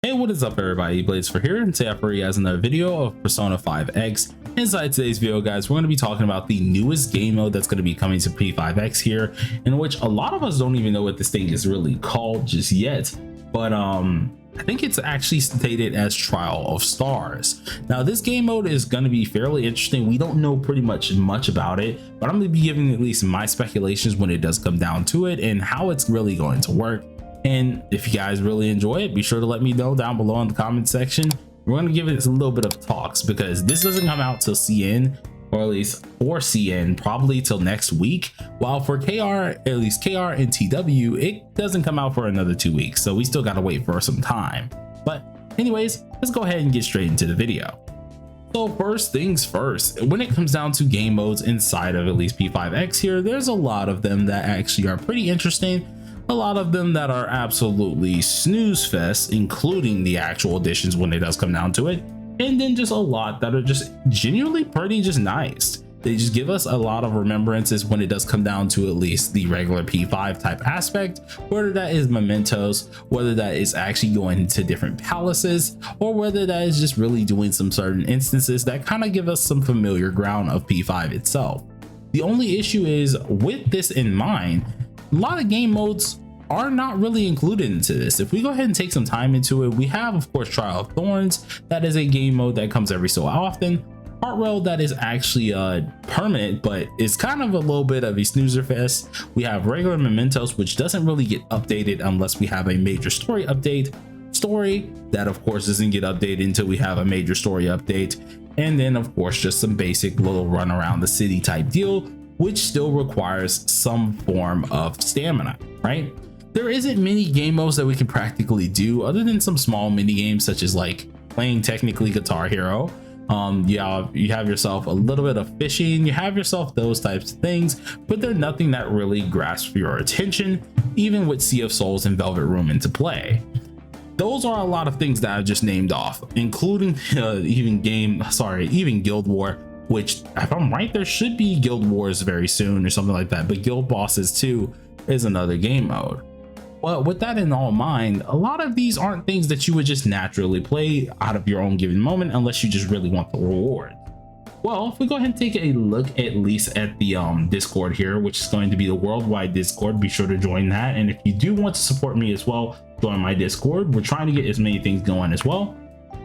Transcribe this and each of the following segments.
Hey, what is up everybody, Blaze for here, and today for you guys another video of Persona 5X. Inside today's video guys, we're going to be talking about the newest game mode that's going to be coming to P5X here, in which a lot of us don't even know what this thing is really called just yet, but I think it's actually stated as Trial of Stars. Now this game mode is going to be fairly interesting. We don't know pretty much about it, but I'm going to be giving at least my speculations when it does come down to it and how it's really going to work. And if you guys really enjoy it, be sure to let me know down below in the comment section. We're going to give it a little bit of talks because this doesn't come out till CN, or at least for CN, probably till next week. While for KR, at least KR and TW, it doesn't come out for another 2 weeks. So we still got to wait for some time. But anyways, let's go ahead and get straight into the video. So first things first, when it comes down to game modes inside of at least P5X here, there's a lot of them that actually are pretty interesting. A lot of them that are absolutely snooze fest, including the actual additions when it does come down to it, and then just a lot that are just genuinely pretty just nice. They just give us a lot of remembrances when it does come down to at least the regular P5 type aspect, whether that is mementos, whether that is actually going into different palaces, or whether that is just really doing some certain instances that kind of give us some familiar ground of P5 itself. The only issue is, with this in mind, a lot of game modes are not really included into this. If we go ahead and take some time into it, we have of course Trial of Thorns. That is a game mode that comes every so often. Heartrail, that is actually permanent, but it's kind of a little bit of a snoozer fest. We have regular mementos, which doesn't really get updated unless we have a major story update. Story, that of course doesn't get updated until we have a major story update. And then of course just some basic little run around the city type deal, which still requires some form of stamina, right? There isn't many game modes that we can practically do other than some small mini games, such as like playing technically Guitar Hero. You have yourself a little bit of fishing, you have yourself those types of things, but they're nothing that really grasps your attention, even with Sea of Souls and Velvet Room into play. Those are a lot of things that I've just named off, including even Guild War, which if I'm right, there should be Guild Wars very soon or something like that, but Guild Bosses 2 is another game mode. Well, with that in all mind, a lot of these aren't things that you would just naturally play out of your own given moment unless you just really want the reward. Well, if we go ahead and take a look at least at the Discord here, which is going to be the worldwide Discord, be sure to join that. And if you do want to support me as well, join my Discord. We're trying to get as many things going as well.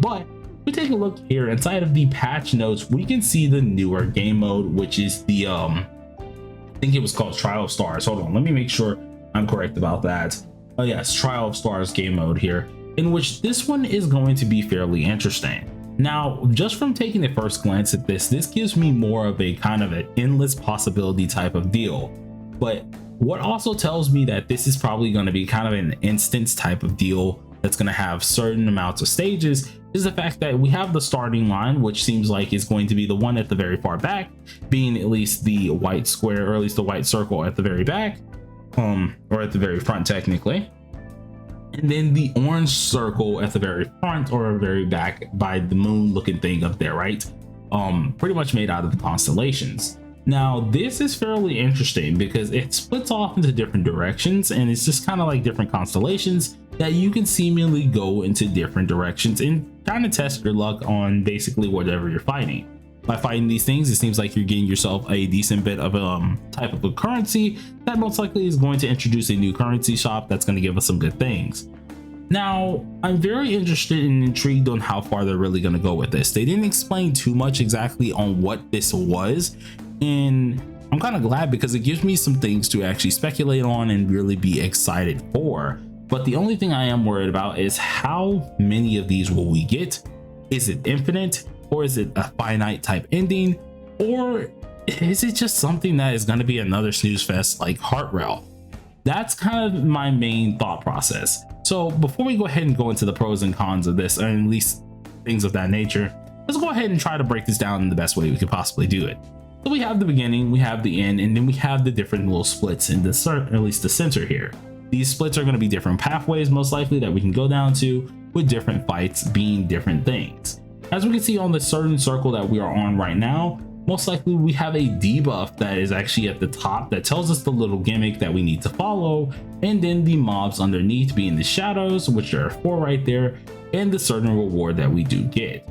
But we take a look here inside of the patch notes, we can see the newer game mode, which is the I think it was called Trial of Stars. Hold on, let me make sure I'm correct about that. Oh yes, Trial of Stars game mode here, in which this one is going to be fairly interesting. Now, just from taking a first glance at this gives me more of a kind of an endless possibility type of deal. But what also tells me that this is probably going to be kind of an instance type of deal that's going to have certain amounts of stages is the fact that we have the starting line, which seems like is going to be the one at the very far back, being at least the white square, or at least the white circle at the very back, or at the very front technically, and then the orange circle at the very front or very back by the moon looking thing up there, right? Pretty much made out of the constellations. Now this is fairly interesting because it splits off into different directions, and it's just kind of like different constellations that you can seemingly go into different directions and kind of test your luck on basically whatever you're fighting. By fighting these things, it seems like you're getting yourself a decent bit of a type of a currency that most likely is going to introduce a new currency shop that's going to give us some good things. Now, I'm very interested and intrigued on how far they're really going to go with this. They didn't explain too much exactly on what this was, and I'm kind of glad because it gives me some things to actually speculate on and really be excited for. But the only thing I am worried about is how many of these will we get? Is it infinite? Or is it a finite type ending? Or is it just something that is going to be another snooze fest like Heartrail? That's kind of my main thought process. So before we go ahead and go into the pros and cons of this, or at least things of that nature, let's go ahead and try to break this down in the best way we could possibly do it. So we have the beginning, we have the end, and then we have the different little splits in the at least the center here. These splits are going to be different pathways most likely that we can go down to, with different fights being different things. As we can see on the certain circle that we are on right now, most likely we have a debuff that is actually at the top that tells us the little gimmick that we need to follow, and then the mobs underneath being the shadows, which there are 4 right there, and the certain reward that we do get.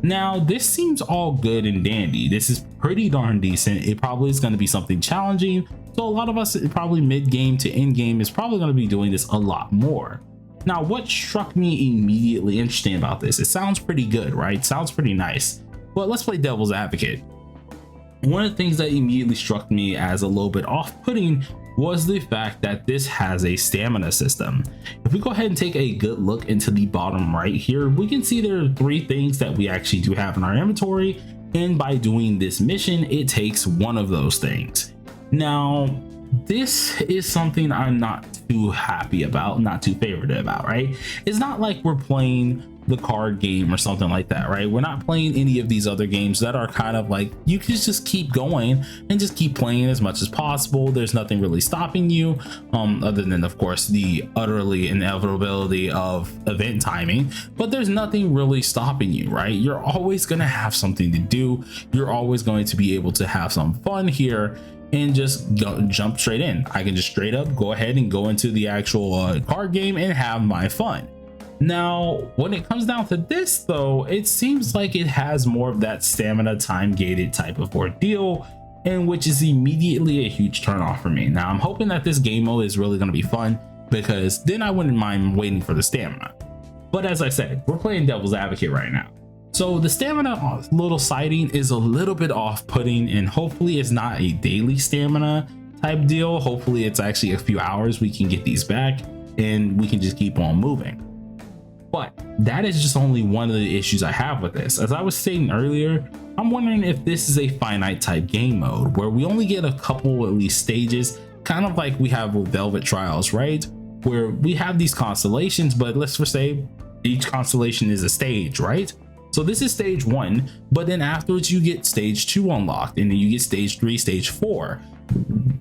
Now, this seems all good and dandy. This is pretty darn decent. It probably is going to be something challenging. So a lot of us probably mid game to end game is probably going to be doing this a lot more. Now, what struck me immediately interesting about this, it sounds pretty good, right? Sounds pretty nice, but let's play devil's advocate. One of the things that immediately struck me as a little bit off-putting was the fact that this has a stamina system. If we go ahead and take a good look into the bottom right here, we can see there are 3 things that we actually do have in our inventory, and by doing this mission, it takes one of those things. Now, this is something I'm not too happy about, not too favored about, right? It's not like we're playing the card game or something like that, right? We're not playing any of these other games that are kind of like you can just keep going and just keep playing as much as possible. There's nothing really stopping you, other than of course the utterly inevitability of event timing, but there's nothing really stopping you, right? You're always going to have something to do. You're always going to be able to have some fun here and just jump straight in. I can just straight up go ahead and go into the actual card game and have my fun. Now, when it comes down to this though, it seems like it has more of that stamina time gated type of ordeal, and which is immediately a huge turnoff for me. Now, I'm hoping that this game mode is really going to be fun, because then I wouldn't mind waiting for the stamina. But as I said, we're playing devil's advocate right now. So the stamina little sighting is a little bit off-putting, and hopefully it's not a daily stamina type deal. Hopefully it's actually a few hours we can get these back and we can just keep on moving. But that is just only one of the issues I have with this. As I was saying earlier, I'm wondering if this is a finite type game mode where we only get a couple at least stages, kind of like we have with Velvet Trials, right? Where we have these constellations, but let's just say each constellation is a stage, right? So this is stage 1, but then afterwards you get stage 2 unlocked, and then you get stage 3, stage 4.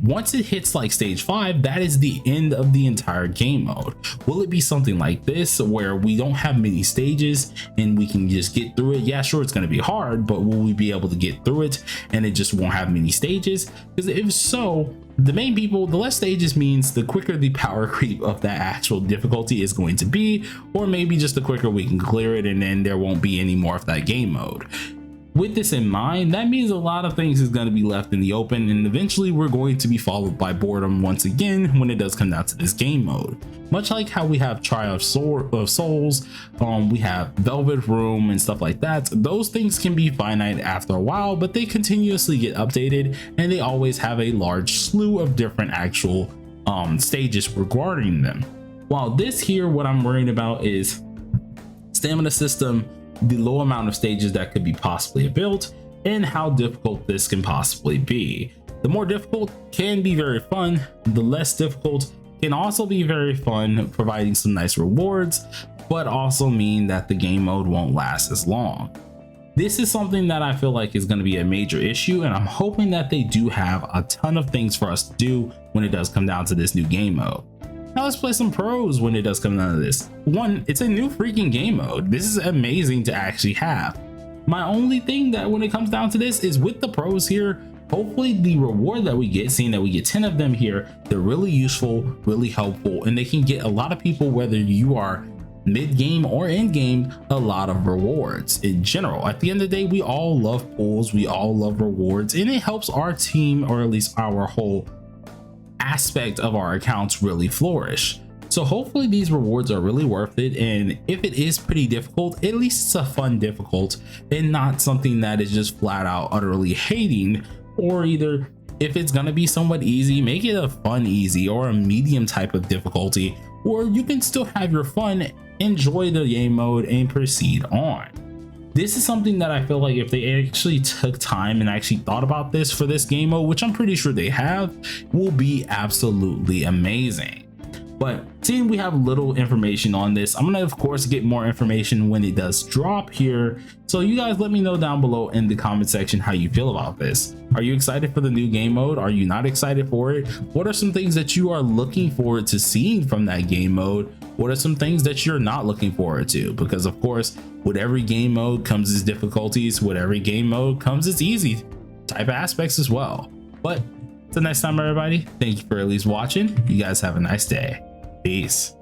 Once it hits like stage 5, that is the end of the entire game mode. Will it be something like this where we don't have many stages and we can just get through it? Yeah, sure, it's going to be hard, but will we be able to get through it and it just won't have many stages? Because if so, the less stages means the quicker the power creep of that actual difficulty is going to be, or maybe just the quicker we can clear it and then there won't be any more of that game mode. With this in mind, that means a lot of things is going to be left in the open, and eventually we're going to be followed by boredom once again when it does come down to this game mode. Much like how we have Trial of Souls, we have Velvet Room and stuff like that. Those things can be finite after a while, but they continuously get updated, and they always have a large slew of different actual stages regarding them. While this here, what I'm worried about is stamina system, the low amount of stages that could be possibly built, and how difficult this can possibly be. The more difficult can be very fun, the less difficult can also be very fun, providing some nice rewards, but also mean that the game mode won't last as long. This is something that I feel like is going to be a major issue, and I'm hoping that they do have a ton of things for us to do when it does come down to this new game mode. Now let's play some pros when it does come down to this. One, it's a new freaking game mode. This is amazing to actually have. My only thing that when it comes down to this is with the pros here, hopefully the reward that we get, seeing that we get 10 of them here, they're really useful, really helpful, and they can get a lot of people, whether you are mid-game or end-game, a lot of rewards in general. At the end of the day, we all love pulls, we all love rewards, and it helps our team, or at least our whole aspect of our accounts, really flourish. So hopefully these rewards are really worth it, and if it is pretty difficult, at least it's a fun difficult and not something that is just flat out utterly hating. Or either if it's gonna be somewhat easy, make it a fun easy or a medium type of difficulty, or you can still have your fun, enjoy the game mode, and proceed on. This is something that I feel like if they actually took time and actually thought about this for this game mode, which I'm pretty sure they have, will be absolutely amazing. But seeing we have little information on this, I'm gonna of course get more information when it does drop here. So you guys let me know down below in the comment section how you feel about this. Are you excited for the new game mode? Are you not excited for it? What are some things that you are looking forward to seeing from that game mode? What are some things that you're not looking forward to? Because of course, with every game mode comes its difficulties, with every game mode comes its easy type aspects as well. But until next time, everybody, thank you for at least watching. You guys have a nice day. Peace.